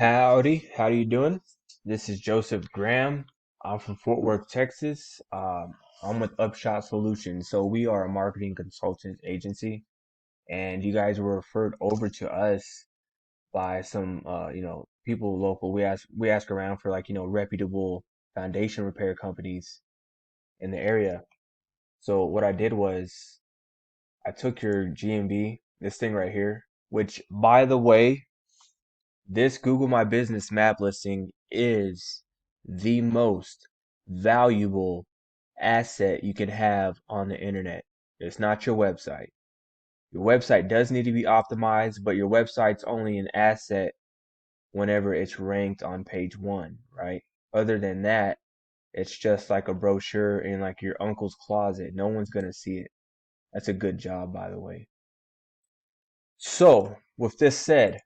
Howdy, how you doing? This is Joseph Graham. I'm from Fort Worth, Texas. I'm with UpShot Solutions. So we are a marketing consultant agency, and you guys were referred over to us by some, people local. We ask around for reputable foundation repair companies in the area. So what I did was I took your GMB, this thing right here, which by the way, this Google My Business map listing is the most valuable asset you can have on the internet. It's not your website. Your website does need to be optimized, but your website's only an asset whenever it's ranked on page one, right? Other than that, it's just like a brochure in like your uncle's closet. No one's gonna see it. That's a good job, by the way. So, with this said,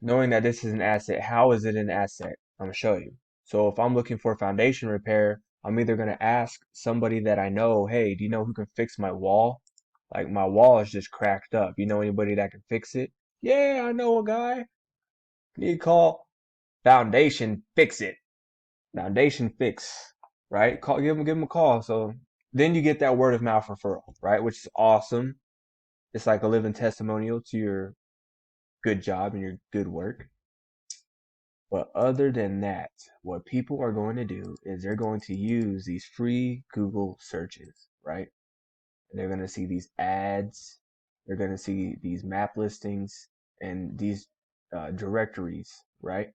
knowing that this is an asset, how is it an asset? I'm gonna show you. So if I'm looking for foundation repair, I'm either gonna ask somebody that I know, hey, do you know who can fix my wall? Like my wall is just cracked up. You know anybody that can fix it? Yeah, I know a guy. Need to call Foundation Fix It. Foundation Fix, right? Give him a call. So then you get that word of mouth referral, right? Which is awesome. It's like a living testimonial to your good job and your good work. But other than that, what people are going to do is they're going to use these free Google searches, right? And they're going to see these ads, they're going to see these map listings and these directories, right?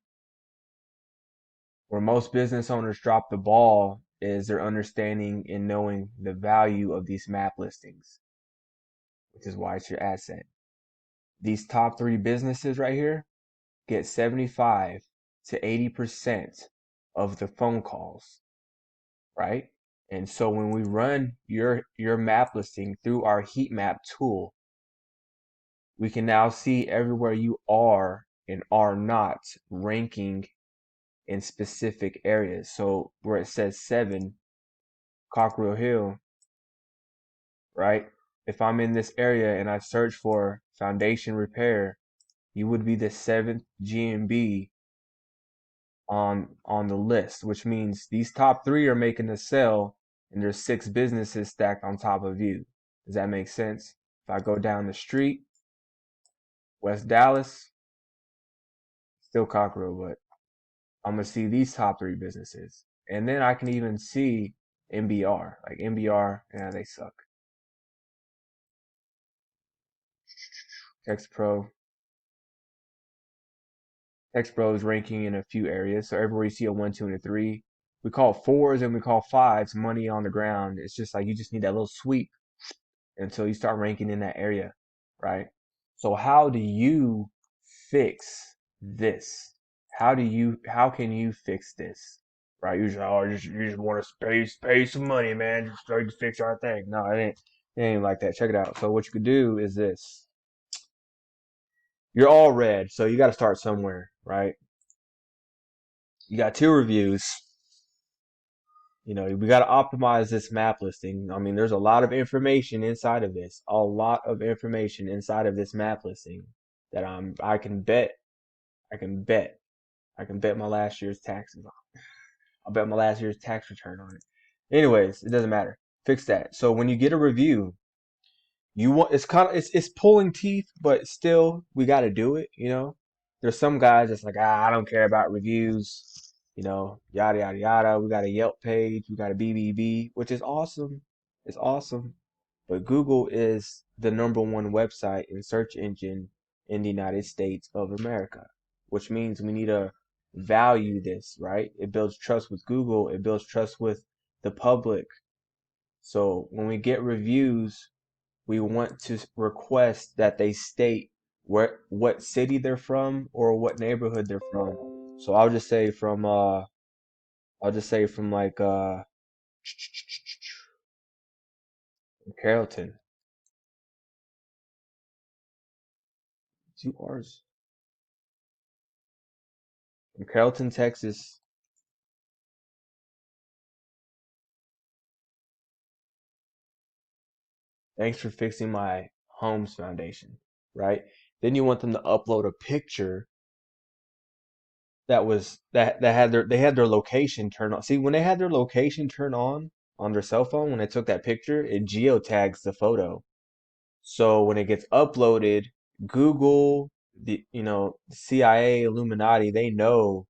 Where most business owners drop the ball is their understanding and knowing the value of these map listings, which is why it's your asset. These top three businesses right here get 75 to 80% of the phone calls, right? And so when we run your map listing through our heat map tool, we can now see everywhere you are and are not ranking in specific areas. So where it says 7 Cockrell Hill, right? If I'm in this area and I search for foundation repair, you would be the 7th GMB on the list, which means these top three are making a sale and there's 6 businesses stacked on top of you. Does that make sense? If I go down the street, West Dallas, still Cockrell, but I'm gonna see these top 3 businesses. And then I can even see MBR. Like MBR, yeah, they suck. Text Pro. Text Pro is ranking in a few areas. So everywhere you see a 1, 2, and a 3, we call 4s and we call 5s money on the ground. It's just like you just need that little sweep until you start ranking in that area, right? So how do you fix this? How can you fix this? Right? You just want to pay some money, man, just so you can fix our thing. No, it ain't like that. Check it out. So what you could do is this. You're all red, so you got to start somewhere, right? You got 2 reviews. We got to optimize this map listing. I mean, there's a lot of information inside of this, a lot of information inside of this map listing that I can bet, I can bet my last year's taxes on. I'll bet my last year's tax return on it. Anyways, it doesn't matter. Fix that. So when you get a review, it's pulling teeth, but still we got to do it. There's some guys that's like, I don't care about reviews, yada yada yada. We got a Yelp page, we got a BBB, which is awesome. It's awesome. But Google is the #1 website and search engine in the United States of America, which means we need to value this, right? It builds trust with Google, it builds trust with the public. So when we get reviews, we want to request that they state what city they're from or what neighborhood they're from. So I'll just say from like Carrollton. 2 R's. From Carrollton, Texas. Thanks for fixing my home's foundation, right? Then you want them to upload a picture that had their location turned on. See, when they had their location turned on their cell phone, when they took that picture, it geotags the photo. So when it gets uploaded, Google, CIA, Illuminati, they know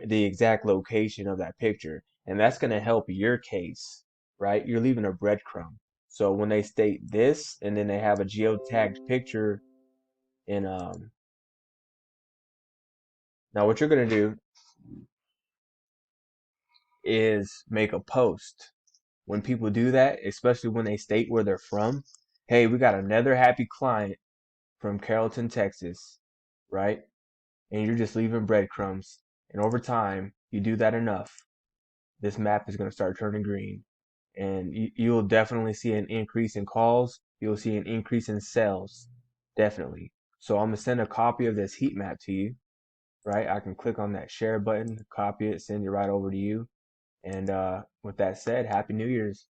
the exact location of that picture, and that's going to help your case, right? You're leaving a breadcrumb. So when they state this, and then they have a geotagged picture in now what you're going to do is make a post. When people do that, especially when they state where they're from, hey, we got another happy client from Carrollton, Texas, right? And you're just leaving breadcrumbs. And over time, you do that enough, this map is going to start turning green. And you'll definitely see an increase in calls. You'll see an increase in sales. Definitely. So I'm going to send a copy of this heat map to you, right? I can click on that share button, copy it, send it right over to you. And with that said, Happy New Year's.